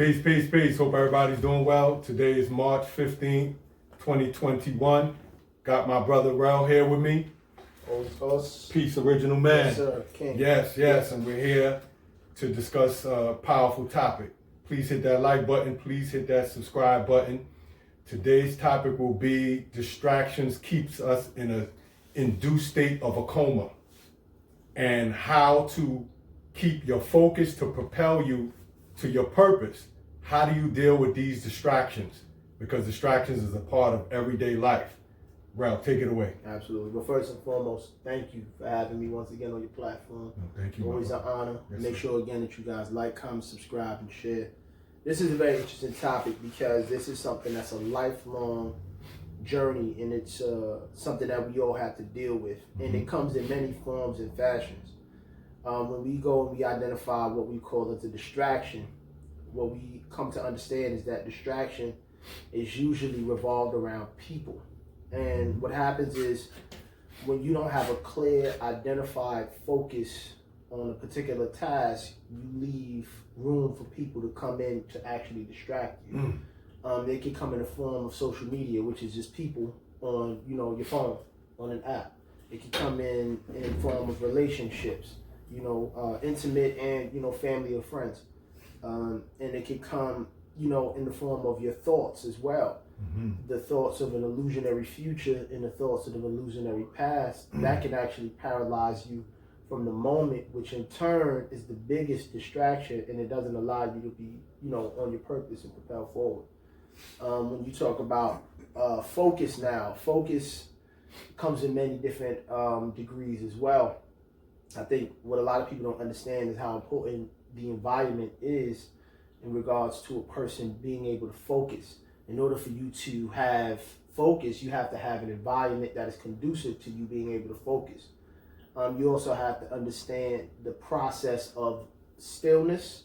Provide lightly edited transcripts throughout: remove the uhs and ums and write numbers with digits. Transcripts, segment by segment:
Peace, peace, peace. Hope everybody's doing well. Today is March 15th, 2021. Got my brother Rel here with me. Peace, original man. Yes, sir. King. Yes. And we're here to discuss a powerful topic. Please hit that like button. Please hit that subscribe button. Today's topic will be distractions keeps us in an induced state of a coma, and how to keep your focus to propel you to your purpose. How do you deal with these distractions? Because distractions is a part of everyday life. Ralph, take it away. Absolutely. But first and foremost, thank you for having me once again on your platform. No, thank you. Always an honor. Yes, Make sir. sure again that you guys like, comment, subscribe, and share. This is a very interesting topic because this is something that's a lifelong journey, and it's something that we all have to deal with. And it comes in many forms and fashions. When we go and we identify what we call as a distraction, what we come to understand is that distraction is usually revolved around people. And what happens is when you don't have a clear, identified focus on a particular task, you leave room for people to come in to actually distract you. They can come in the form of social media, which is just people on, your phone, on an app. It can come in form of relationships, intimate and, family or friends. And it can come, in the form of your thoughts as well. The thoughts of an illusionary future and the thoughts of an illusionary past, that can actually paralyze you from the moment, which in turn is the biggest distraction, and it doesn't allow you to be, on your purpose and propel forward. When you talk about focus now, focus comes in many different degrees as well. I think what a lot of people don't understand is how important the environment is in regards to a person being able to focus. In order for you to have focus, you have to have an environment that is conducive to you being able to focus. You also have to understand the process of stillness,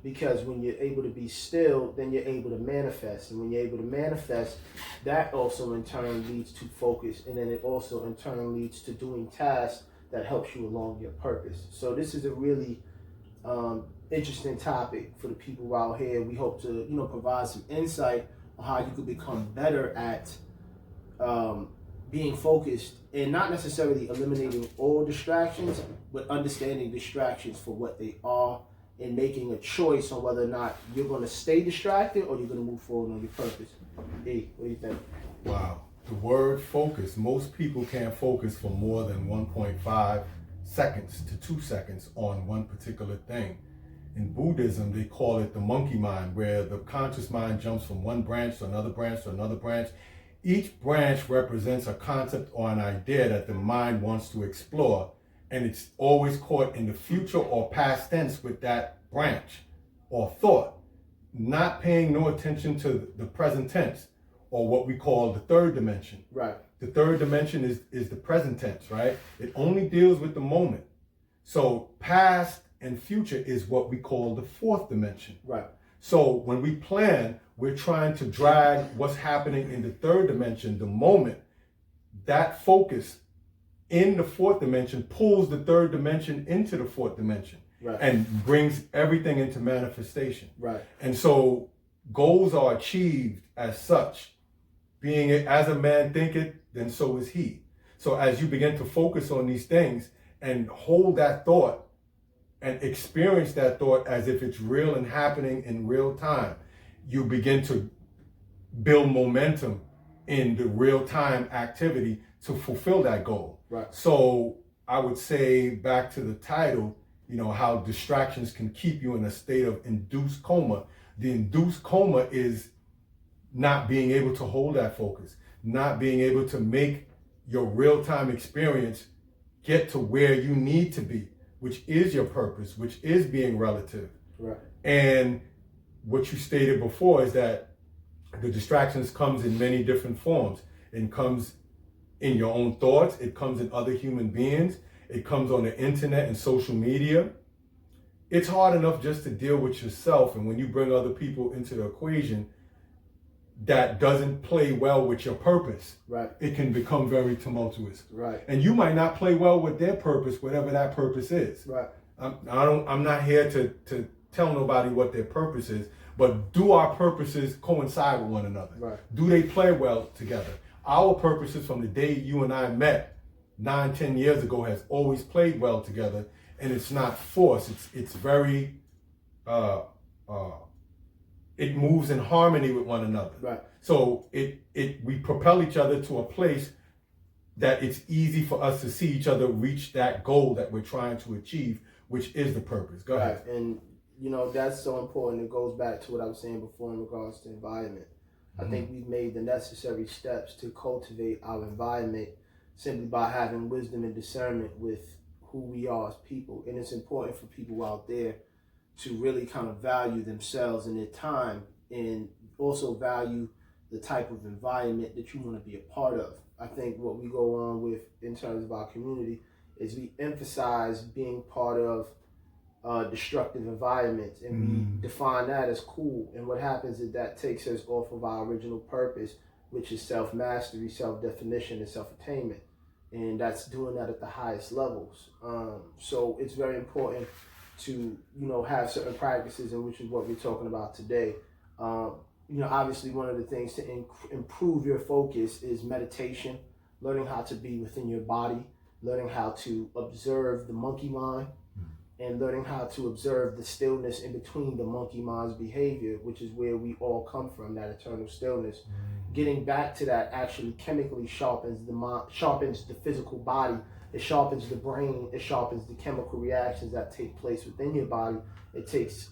because when you're able to be still, then you're able to manifest. And when you're able to manifest, that also in turn leads to focus. And then it also in turn leads to doing tasks that helps you along your purpose. So this is a really interesting topic for the people out here. We hope to, provide some insight on how you could become better at being focused, and not necessarily eliminating all distractions, but understanding distractions for what they are and making a choice on whether or not you're going to stay distracted or you're going to move forward on your purpose. Hey, what do you think? Wow. The word focus, most people can't focus for more than 1.5 seconds to 2 seconds on one particular thing. In Buddhism, they call it the monkey mind, where the conscious mind jumps from one branch to another branch to another branch. Each branch represents a concept or an idea that the mind wants to explore, and it's always caught in the future or past tense with that branch or thought, not paying no attention to the present tense, or what we call the third dimension. Right. The third dimension is the present tense, right? It only deals with the moment. So past and future is what we call the fourth dimension. Right. So when we plan, we're trying to drag what's happening in the third dimension, the moment. That focus in the fourth dimension pulls the third dimension into the fourth dimension. Right. And brings everything into manifestation. Right. And so goals are achieved as such. Being it as a man thinketh, then so is he. So as you begin to focus on these things and hold that thought and experience that thought as if it's real and happening in real time, you begin to build momentum in the real time activity to fulfill that goal. Right. So I would say, back to the title, how distractions can keep you in a state of induced coma. The induced coma is not being able to hold that focus, not being able to make your real time experience get to where you need to be, which is your purpose, which is being relative. Right. And what you stated before is that the distractions comes in many different forms. It comes in your own thoughts. It comes in other human beings. It comes on the internet and social media. It's hard enough just to deal with yourself. And when you bring other people into the equation that doesn't play well with your purpose, right, it can become very tumultuous. Right. And you might not play well with their purpose, whatever that purpose is. Right. I'm not here to tell nobody what their purpose is, But do our purposes coincide with one another? Right. Do they play well together? Our purposes from the day you and I met 9-10 years ago has always played well together, and it's not forced. It's very it moves in harmony with one another. Right. So we propel each other to a place that it's easy for us to see each other reach that goal that we're trying to achieve, which is the purpose. Go ahead. And that's so important. It goes back to what I was saying before in regards to environment. I think we've made the necessary steps to cultivate our environment simply by having wisdom and discernment with who we are as people. And it's important for people out there to really kind of value themselves and their time, and also value the type of environment that you want to be a part of. I think what we go on with in terms of our community is we emphasize being part of destructive environments, and we define that as cool. And what happens is that takes us off of our original purpose, which is self-mastery, self-definition, and self-attainment. And that's doing that at the highest levels. So it's very important to, have certain practices, and which is what we're talking about today. Obviously one of the things to improve your focus is meditation, learning how to be within your body, learning how to observe the monkey mind, and learning how to observe the stillness in between the monkey mind's behavior, which is where we all come from, that eternal stillness. Getting back to that actually chemically sharpens the mind, sharpens the physical body, it sharpens the brain, it sharpens the chemical reactions that take place within your body. It takes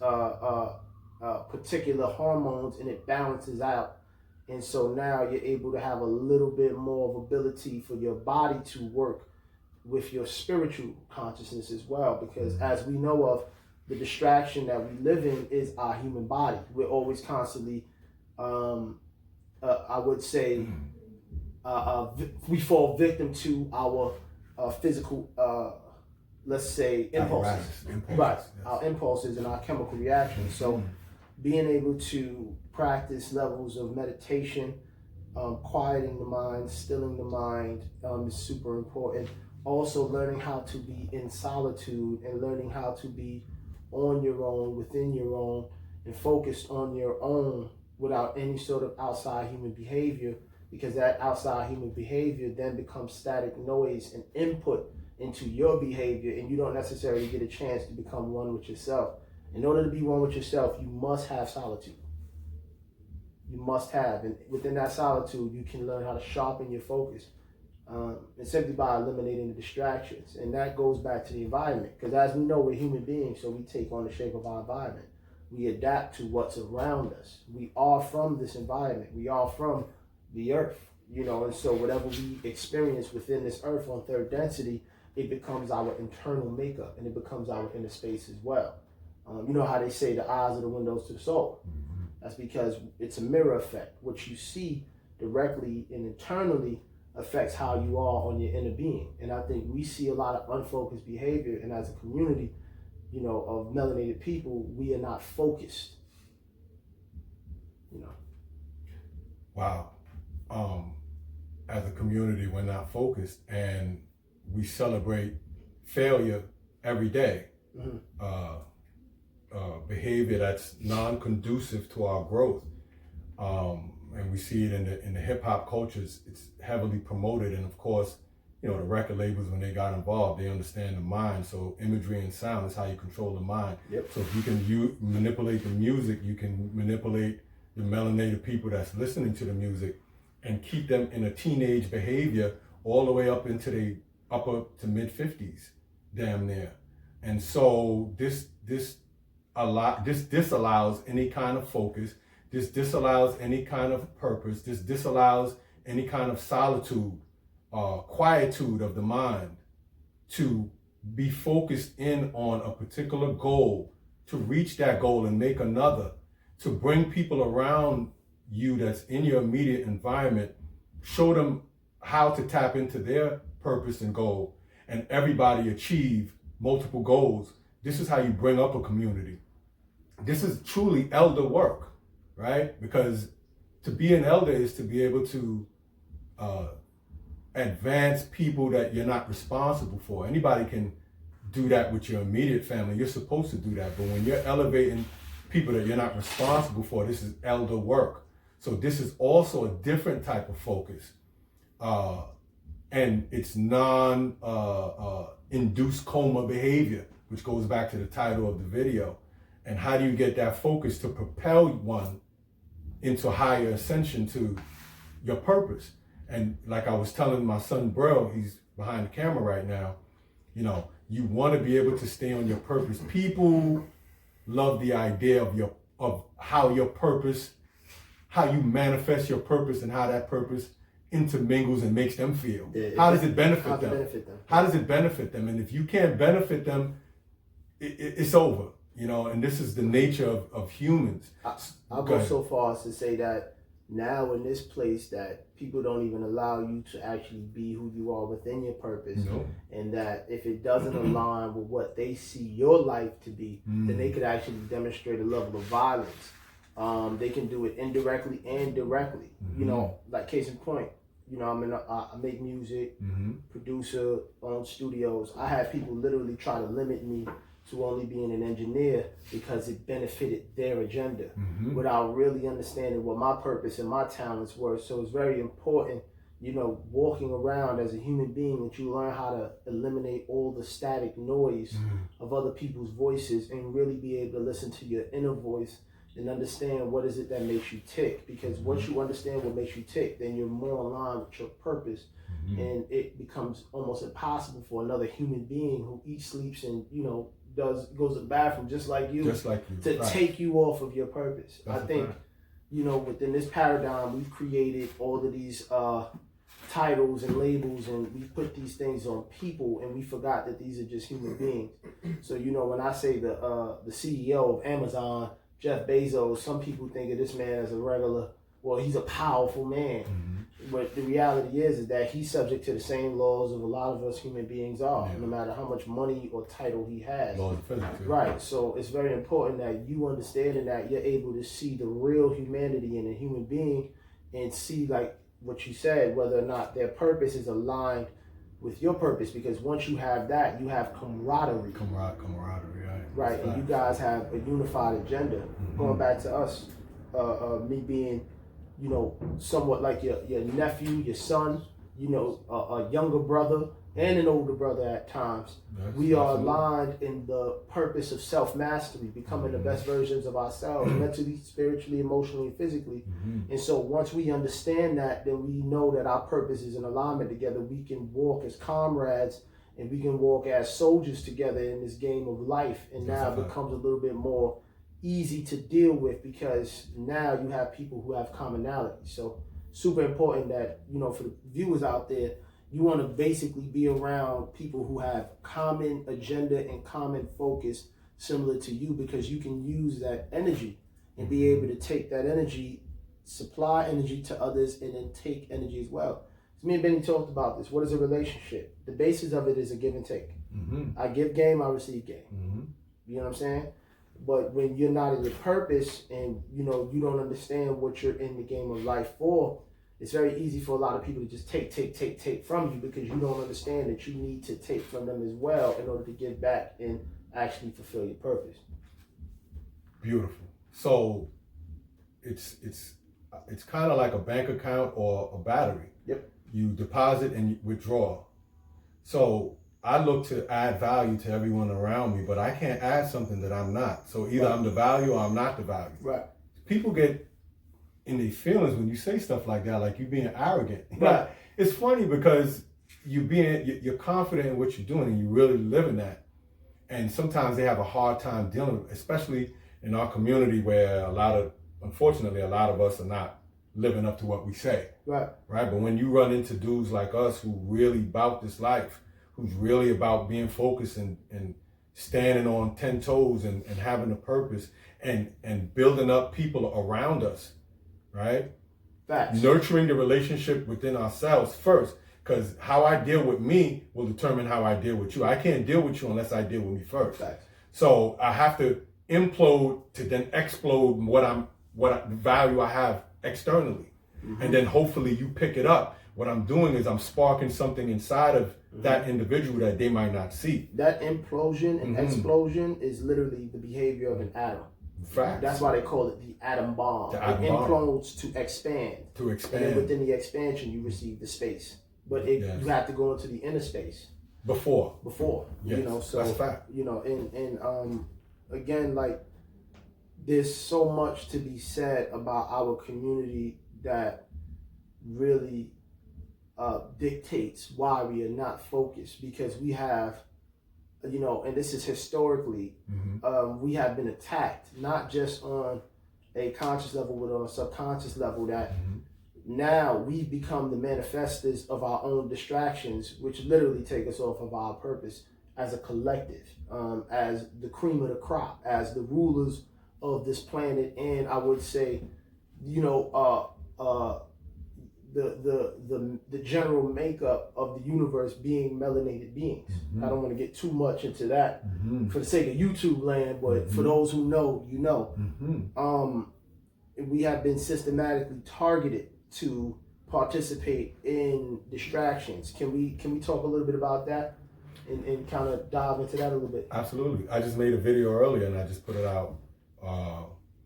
particular hormones and it balances out. And so now you're able to have a little bit more of ability for your body to work with your spiritual consciousness as well, because as we know of, the distraction that we live in is our human body. We're always constantly, I would say, we fall victim to our physical, let's say, impulses. Right, yes. Our impulses and our chemical reactions. So being able to practice levels of meditation, quieting the mind, stilling the mind is super important. Also learning how to be in solitude and learning how to be on your own, within your own, and focused on your own without any sort of outside human behavior, because that outside human behavior then becomes static noise and input into your behavior, and you don't necessarily get a chance to become one with yourself. In order to be one with yourself, you must have solitude. You must have, and within that solitude, you can learn how to sharpen your focus. And simply by eliminating the distractions. And that goes back to the environment, because as we know, we're human beings, so we take on the shape of our environment. We adapt to what's around us. We are from this environment. We are from the earth, and so whatever we experience within this earth on third density, it becomes our internal makeup, and it becomes our inner space as well. You know how they say the eyes are the windows to the soul? That's because it's a mirror effect. What you see directly and internally affects how you are on your inner being. And I think we see a lot of unfocused behavior, and as a community, of melanated people, we are not focused. Wow. As a community, we're not focused, and we celebrate failure every day. Behavior that's non-conducive to our growth. And we see it in the hip hop cultures. It's heavily promoted, and of course, the record labels, when they got involved, they understand the mind. So imagery and sound is how you control the mind. Yep. So if you can manipulate the music, you can manipulate the melanated people that's listening to the music, and keep them in a teenage behavior all the way up into the upper to mid 50s, damn near. And so this disallows any kind of focus. This disallows any kind of purpose. This disallows any kind of solitude, quietude of the mind, to be focused in on a particular goal, to reach that goal and make another, to bring people around you that's in your immediate environment, show them how to tap into their purpose and goal, and everybody achieve multiple goals. This is how you bring up a community. This is truly elder work. Right? Because to be an elder is to be able to advance people that you're not responsible for. Anybody can do that with your immediate family. You're supposed to do that. But when you're elevating people that you're not responsible for. This is elder work. So this is also a different type of focus. And it's non-induced coma behavior, which goes back to the title of the video. And how do you get that focus to propel one into higher ascension to your purpose? And like I was telling my son, Brill, he's behind the camera right now, you know, you want to be able to stay on your purpose. People love the idea of how your purpose, how you manifest your purpose and how that purpose intermingles and makes them feel. How does it benefit them? How does it benefit them? And if you can't benefit them, it's over, you know, and this is the nature of humans. I'll go so far as to say that now in this place that people don't even allow you to actually be who you are within your purpose. No. And that if it doesn't align with what they see your life to be, then they could actually demonstrate a level of violence. They can do it indirectly and directly. You know, like case in point, you know, I make music, producer, own studios. I had people literally try to limit me to only being an engineer because it benefited their agenda without really understanding what my purpose and my talents were. So it's very important, you know, walking around as a human being, that you learn how to eliminate all the static noise of other people's voices and really be able to listen to your inner voice and understand what is it that makes you tick. Because once you understand what makes you tick, then you're more aligned with your purpose. And it becomes almost impossible for another human being who eats, sleeps, and, you know, goes to the bathroom just like you to take you off of your purpose. I think, you know, within this paradigm, we've created all of these titles and labels, and we put these things on people, and we forgot that these are just human beings. So, you know, when I say the CEO of Amazon, Jeff Bezos, some people think of this man as a regular, well, he's a powerful man. But the reality is that he's subject to the same laws of a lot of us human beings are, no matter how much money or title he has. Right. So it's very important that you understand and that you're able to see the real humanity in a human being and see, like what you said, whether or not their purpose is aligned with your purpose. Because once you have that, you have camaraderie. Camaraderie, right. Right. And you guys have a unified agenda. Going back to us, me being, you know, somewhat like your nephew, your son, you know, a younger brother and an older brother at times. We are aligned in the purpose of self-mastery, becoming the best versions of ourselves, mentally, spiritually, emotionally, and physically. And so once we understand that, then we know that our purpose is in alignment together. We can walk as comrades and we can walk as soldiers together in this game of life. And now it becomes a little bit more easy to deal with because now you have people who have commonality. So super important that, you know, for the viewers out there, you want to basically be around people who have common agenda and common focus similar to you, because you can use that energy and be able to take that energy, supply energy to others, and then take energy as well. So me and Benny talked about this. What is a relationship? The basis of it is a give and take. I give game, I receive game. You know what I'm saying? But when you're not in your purpose and, you know, you don't understand what you're in the game of life for, it's very easy for a lot of people to just take from you, because you don't understand that you need to take from them as well in order to give back and actually fulfill your purpose. Beautiful. So it's kind of like a bank account or a battery. Yep. You deposit and you withdraw. So I look to add value to everyone around me, but I can't add something that I'm not. So either I'm the value or I'm not the value. Right. People get in their feelings when you say stuff like that, like you being arrogant. Right. It's funny because you're confident in what you're doing and you really live in that. And sometimes they have a hard time dealing with it, especially in our community where unfortunately, a lot of us are not living up to what we say. Right. Right. But when you run into dudes like us who really about this life, who's really about being focused and standing on 10 toes and having a purpose and building up people around us, right? Facts. Nurturing the relationship within ourselves first, because how I deal with me will determine how I deal with you. I can't deal with you unless I deal with me first. Facts. So I have to implode to then explode what value I have externally. And then hopefully you pick it up. What I'm doing is I'm sparking something inside of that individual that they might not see. That implosion and explosion is literally the behavior of an atom. Facts. That's why they call it the atom bomb. The atom it bomb. implodes to expand. To expand. And then within the expansion, you receive the space. But you have to go into the inner space. Before. Yes. You know, so, that's a fact. You know, and again, like, there's so much to be said about our community that really dictates why we are not focused, because we have, you know, and this is historically, we have been attacked, not just on a conscious level, but on a subconscious level, that now we've become the manifestors of our own distractions, which literally take us off of our purpose as a collective, as the cream of the crop, as the rulers of this planet. And I would say, you know, the general makeup of the universe being melanated beings. I don't want to get too much into that for the sake of YouTube land, but for those who know, you know. We have been systematically targeted to participate in distractions. Can we talk a little bit about that and kind of dive into that a little bit? Absolutely. I just made a video earlier and I just put it out.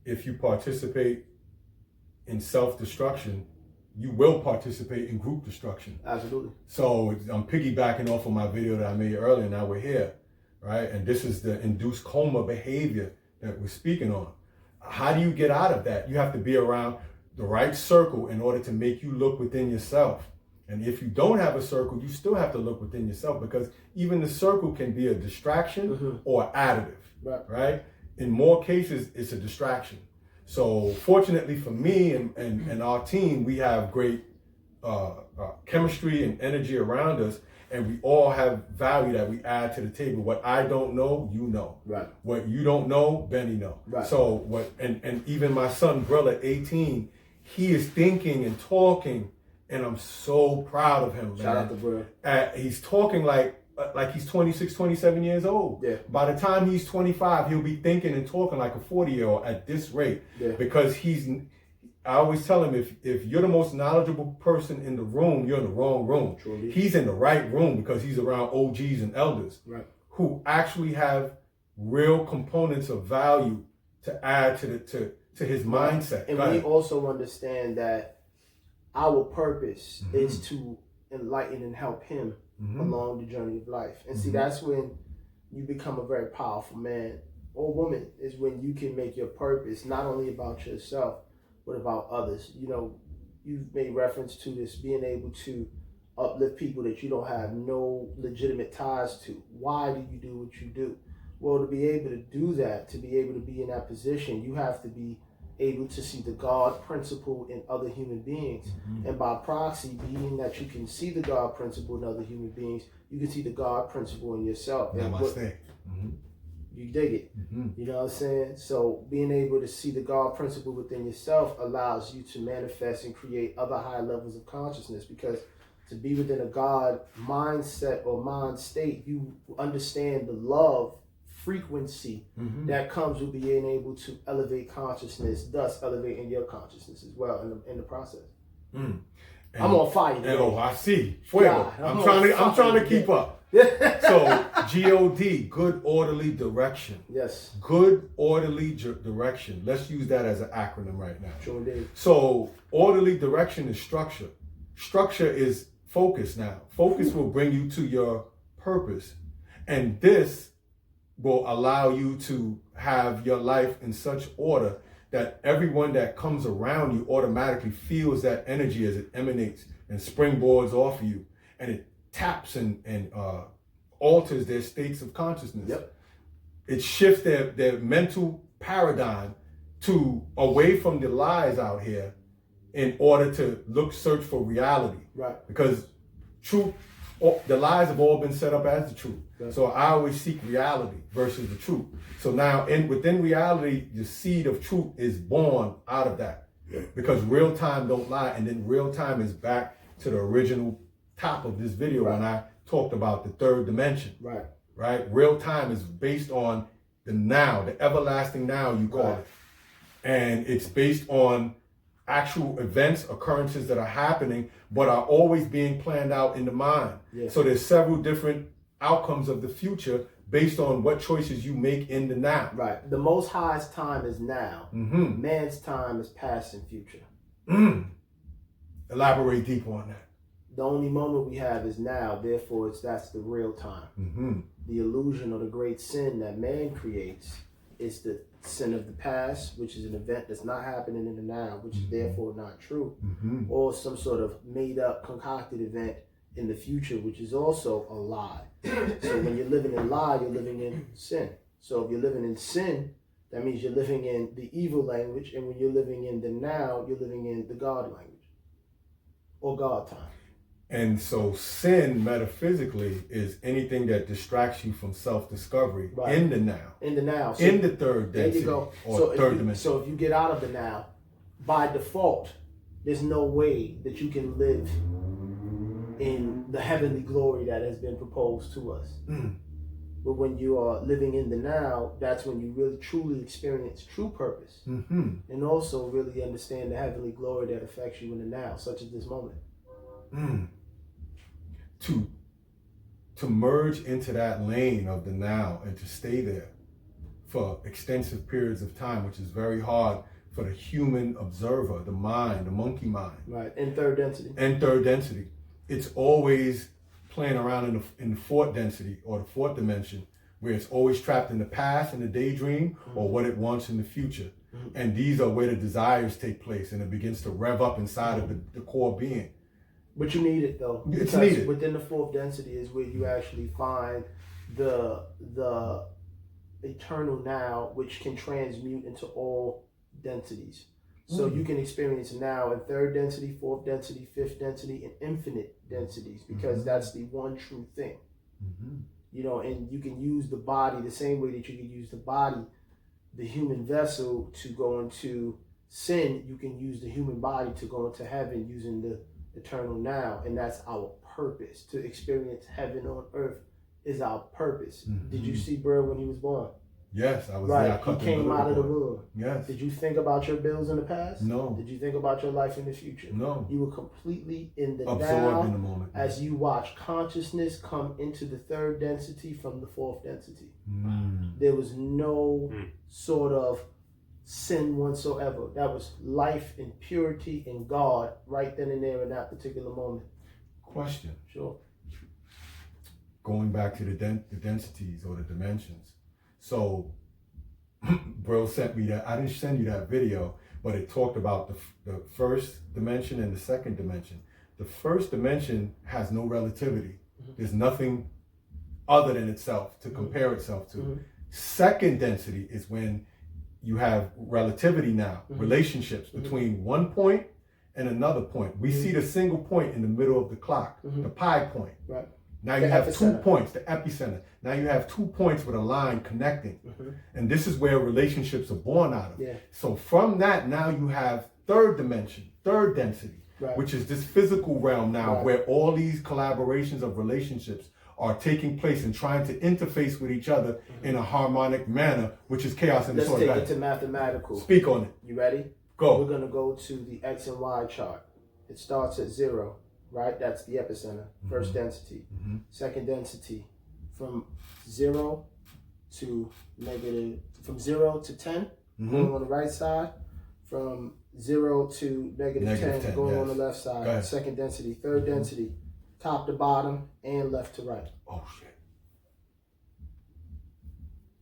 If you participate in self-destruction, you will participate in group destruction. Absolutely. So I'm piggybacking off of my video that I made earlier. Now we're here, right? And this is the induced coma behavior that we're speaking on. How do you get out of that? You have to be around the right circle in order to make you look within yourself. And if you don't have a circle, you still have to look within yourself, because even the circle can be a distraction or additive, right? In more cases, it's a distraction. So fortunately for me and our team, we have great chemistry and energy around us, and we all have value that we add to the table. What I don't know, you know. Right. What you don't know, Benny know. Right. So what, and even my son, Brilla, 18, he is thinking and talking, and I'm so proud of him, man. Shout out to Brilla. He's talking like he's 26, 27 years old. Yeah. By the time he's 25, he'll be thinking and talking like a 40-year-old at this rate. Yeah. Because I always tell him, if you're the most knowledgeable person in the room, you're in the wrong room. Truly. He's in the right room because he's around OGs and elders who actually have real components of value to add to his mindset. And we also understand that our purpose is to enlighten and help him along the journey of life. And see, that's when you become a very powerful man or woman, is when you can make your purpose not only about yourself, but about others. You know, you've made reference to this, being able to uplift people that you don't have no legitimate ties to. Why do you do what you do? Well, to be able to do that, to be able to be in that position, you have to be able to see the God principle in other human beings. And by proxy, being that you can see the God principle in other human beings, you can see the God principle in yourself. Namaste. You dig it. You know what I'm saying? So being able to see the God principle within yourself allows you to manifest and create other higher levels of consciousness, because to be within a God mindset or mind state, you understand the love frequency that comes with being able to elevate consciousness, thus elevating your consciousness as well in the process. I'm on fire today. I see. Fuego. I'm trying to keep up. So GOD, good orderly direction. Yes. Good orderly direction. Let's use that as an acronym right now. Sure indeed. So orderly direction is structure. Structure is focus now. Focus will bring you to your purpose. And this will allow you to have your life in such order that everyone that comes around you automatically feels that energy as it emanates and springboards off of you, and it taps and alters their states of consciousness. Yep. It shifts their mental paradigm to away from the lies out here in order to search for reality. Right. Because truth, the lies have all been set up as the truth. Right. So I always seek reality versus the truth. So now within reality, the seed of truth is born out of that. Yeah. Because real time don't lie, and then real time is back to the original top of this video when I talked about the third dimension. Right. Right? Real time is based on the now, the everlasting now, you call it. And it's based on actual events, occurrences that are happening, but are always being planned out in the mind. Yeah. So there's several different outcomes of the future based on what choices you make in the now. Right. The Most High's time is now. Mm-hmm. Man's time is past and future. Elaborate deeper on that. The only moment we have is now. Therefore, that's the real time. Mm-hmm. The illusion or the great sin that man creates is the sin of the past, which is an event that's not happening in the now, which is therefore not true, or some sort of made-up, concocted event in the future, which is also a lie. So when you're living in lie, you're living in sin. So if you're living in sin, that means you're living in the evil language, and when you're living in the now, you're living in the God language or God time. And so sin, metaphysically, is anything that distracts you from self-discovery in the now. In the now. So in the third density. There you go. Or third dimension. So if you get out of the now, by default, there's no way that you can live in the heavenly glory that has been proposed to us. But when you are living in the now, that's when you really truly experience true purpose. And also really understand the heavenly glory that affects you in the now, such as this moment. To merge into that lane of the now and to stay there for extensive periods of time, which is very hard for the human observer, the mind, the monkey mind. Right, in third density. And third density. It's always playing around in the fourth density or the fourth dimension, where it's always trapped in the past, in the daydream, or what it wants in the future. And these are where the desires take place, and it begins to rev up inside of the core being. But you need it though. It's needed. Within the fourth density is where you actually find the eternal now, which can transmute into all densities. So you can experience now in third density, fourth density, fifth density, and infinite densities, because that's the one true thing. You know, and you can use the body the same way that you can use the body, the human vessel, to go into sin. You can use the human body to go into heaven using the eternal now, and that's our purpose. To experience heaven on earth is our purpose. Did you see Bird when he was born? Yes, I was right. there. He came out of the womb. Yes. Did you think about your bills in the past? No. Did you think about your life in the future? No. You were completely in the absorbed now in the moment. As you watch consciousness come into the third density from the fourth density. There was no sort of sin whatsoever. That was life and purity in God right then and there in that particular moment. Question. Sure. Going back to the densities or the dimensions. So, bro sent me that. I didn't send you that video, but it talked about the first dimension and the second dimension. The first dimension has no relativity. There's nothing other than itself to compare itself to. Second density is when you have relativity now, relationships between one point and another point. We see the single point in the middle of the clock, the pi point. Right. Now you have 2 points, the epicenter. Now you have 2 points with a line connecting. And this is where relationships are born out of. So from that, now you have third dimension, third density, which is this physical realm now, where all these collaborations of relationships are taking place and trying to interface with each other in a harmonic manner, which is chaos and disorder. Let's take it to mathematical. Speak on it. You ready? Go. We're going to go to the X and Y chart. It starts at 0. Right, that's the epicenter, first density. Second density, from 0 to 10, going on the right side. From 0 to negative 10, going on the left side. Second density. Third density, top to bottom and left to right. Oh shit.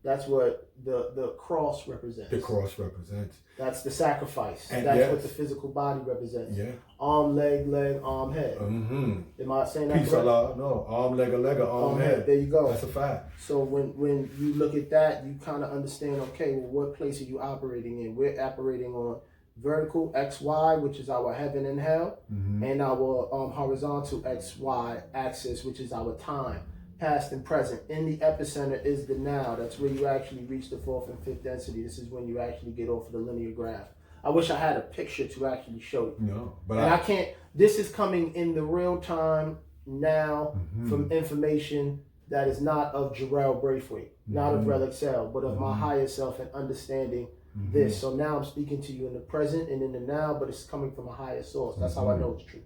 That's what the cross represents. The cross represents. That's the sacrifice. And that's what the physical body represents. Yeah. Arm, leg, arm, head. Am I saying that Peace correct? Allah. No. Arm, leg, arm, head. There you go. That's a fact. So when you look at that, you kind of understand, okay, well, what place are you operating in? We're operating on vertical XY, which is our heaven and hell, and our horizontal XY axis, which is our time. Past and present. In the epicenter is the now. That's where you actually reach the fourth and fifth density. This is when you actually get off of the linear graph. I wish I had a picture to actually show you. No, but I can't. This is coming in the real time now from information that is not of Jarrell Braithwaite, not of Relic Cell, but of my higher self and understanding this. So now I'm speaking to you in the present and in the now, but it's coming from a higher source. That's how I know it's true.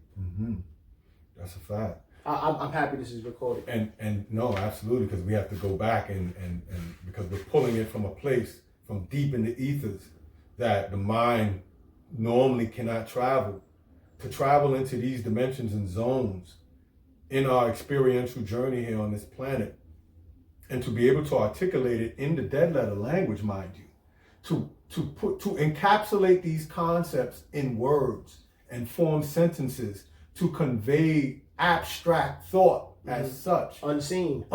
That's a fact. I'm happy this is recorded. And no, absolutely, because we have to go back and because we're pulling it from a place from deep in the ethers that the mind normally cannot travel. To travel into these dimensions and zones in our experiential journey here on this planet, and to be able to articulate it in the dead letter language, mind you, to encapsulate these concepts in words and form sentences to convey abstract thought as such. Unseen.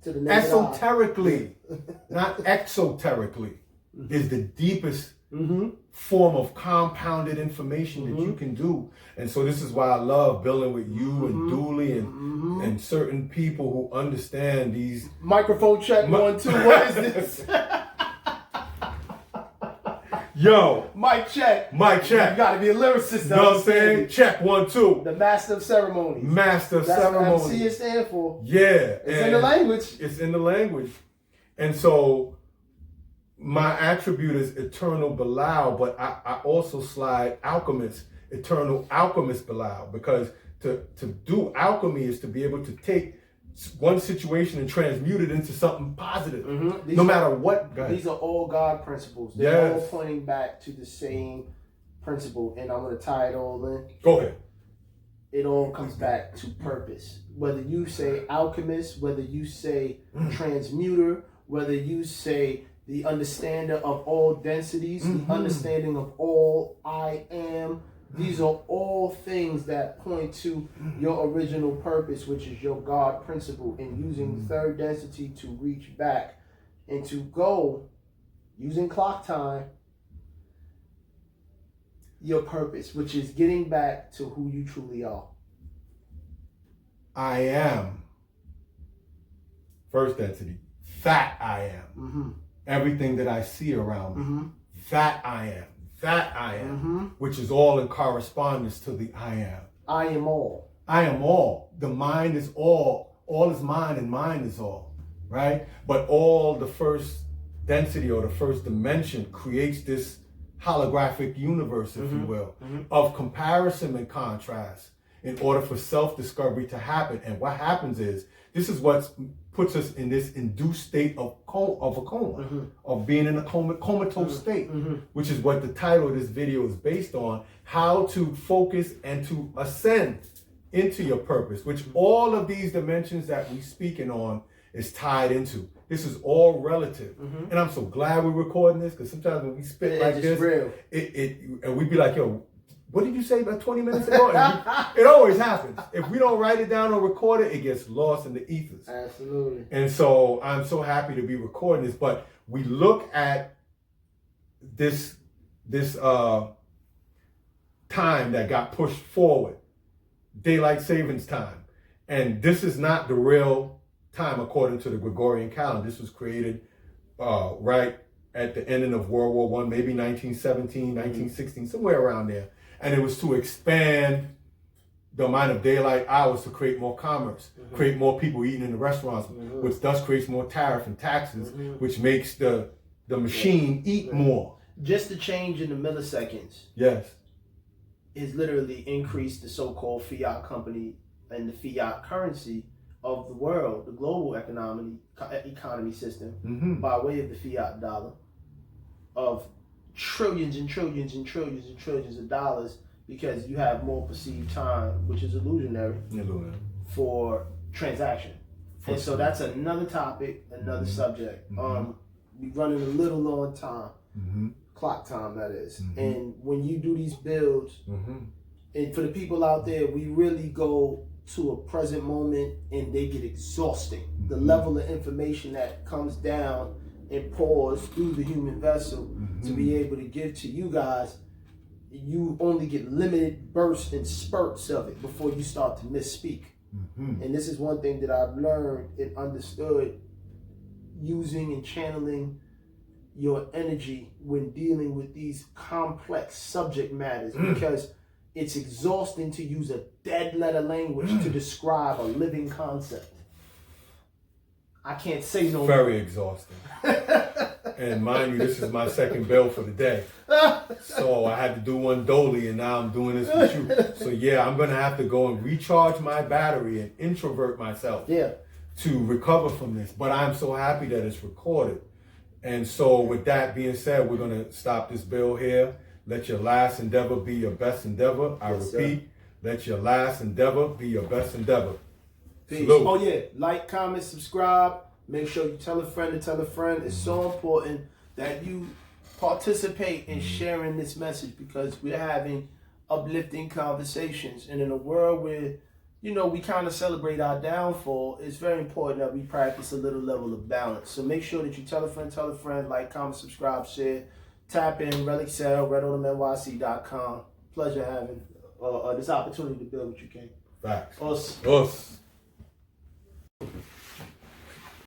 To the esoterically, not exoterically, is the deepest form of compounded information that you can do. And so this is why I love building with you and Dooley and certain people who understand these. Microphone check 1 2. What is this? Yo, Mic check. You gotta be a lyricist. You know what I'm saying? Check 1 2. The master of ceremonies. That's ceremonies. What MC stands for. Yeah, it's in the language. It's in the language, and so my attribute is eternal Bilal, but I also slide alchemist, eternal alchemist Bilal, because to do alchemy is to be able to take one situation and transmute it into something positive, no matter what. These are all God principles. They're all pointing back to the same principle, and I'm going to tie it all in. Go ahead. It all comes back to purpose. Whether you say alchemist, whether you say transmuter, whether you say the understander of all densities, the understanding of all I am, these are all things that point to your original purpose, which is your God principle, and using third density to reach back and to go, using clock time, your purpose, which is getting back to who you truly are. I am. First density. That I am. Everything that I see around me. That I am. That I am, which is all in correspondence to the I am. I am all. I am all. The mind is all. All is mind and mind is all, right? But all the first density or the first dimension creates this holographic universe, if you will, of comparison and contrast in order for self-discovery to happen. And what happens is, this is what puts us in this induced state of a coma, of being in a comatose state, which is what the title of this video is based on, how to focus and to ascend into your purpose, which all of these dimensions that we're speaking on is tied into. This is all relative. And I'm so glad we're recording this, because sometimes when we spit like this, real. And we'd be like, yo, what did you say about 20 minutes ago? It always happens. If we don't write it down or record it, it gets lost in the ethers. Absolutely. And so I'm so happy to be recording this. But we look at this time that got pushed forward, daylight savings time. And this is not the real time according to the Gregorian calendar. This was created right at the ending of World War I, maybe 1917, 1916, somewhere around there. And it was to expand the amount of daylight hours to create more commerce, create more people eating in the restaurants, which thus creates more tariff and taxes, which makes the machine eat more. Just the change in the milliseconds. Yes. Is literally increased the so-called fiat company and the fiat currency of the world, the global economy system, by way of the fiat dollar, of trillions and trillions and trillions and trillions of dollars, because you have more perceived time, which is illusionary, for transaction. And so that's another topic, another subject. We're running a little low on time, clock time that is. And when you do these builds, and for the people out there, we really go to a present moment and they get exhausting. The level of information that comes down and pours through the human vessel to be able to give to you guys, you only get limited bursts and spurts of it before you start to misspeak. And this is one thing that I've learned and understood using and channeling your energy when dealing with these complex subject matters, because it's exhausting to use a dead letter language to describe a living concept. I can't say no Very exhausting. And mind you, this is my second bill for the day. So I had to do one dolly, and now I'm doing this with you. So yeah, I'm going to have to go and recharge my battery and introvert myself to recover from this. But I'm so happy that it's recorded. And so with that being said, we're going to stop this bill here. Let your last endeavor be your best endeavor. I repeat, let your last endeavor be your best endeavor. Peace. Oh yeah, like, comment, subscribe. Make sure you tell a friend to tell a friend. It's so important that you participate in sharing this message, because we're having uplifting conversations. And in a world where, you know, we kind of celebrate our downfall, it's very important that we practice a little level of balance. So make sure that you tell a friend, like, comment, subscribe, share. Tap in, Relic Sale, RedOdomNYC.com. Pleasure having this opportunity to build with you, King. Facts. Us. Us.